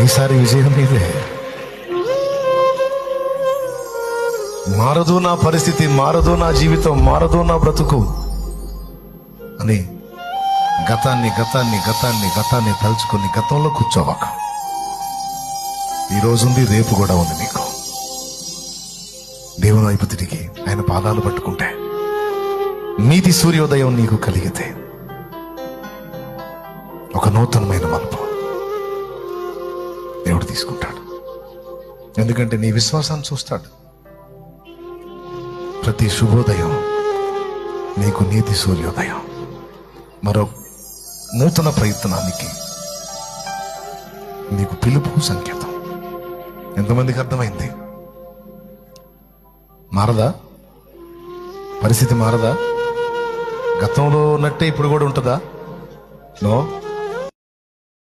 ఈసారి విజయం మీదే. మారదు నా పరిస్థితి, మారదు నా జీవితం, మారదు నా బ్రతుకు అని గతాన్ని గతాన్ని గతాన్ని గతాన్ని తలుచుకొని గతంలో కూర్చోవాక. ఈరోజు ఉంది, రేపు కూడా ఉంది. నీకు దేవుని వైపు తిరిగి ఆయన పాదాలు పట్టుకుంటే, నీతి సూర్యోదయం నీకు కలిగితే ఒక నూతనమైన మలుపు దేవుడు తీసుకుంటాడు. ఎందుకంటే నీ విశ్వాసాన్ని చూస్తాడు. ప్రతి శుభోదయం నీకు నీతి సూర్యోదయం, మరో నూతన ప్రయత్నానికి నీకు పిలుపు సంకేతం. ఎంతమందికి అర్థమైంది? మారదా? పరిస్థితి మారదా? గతంలో ఉన్నట్టే ఇప్పుడు కూడా ఉంటుందా? నో.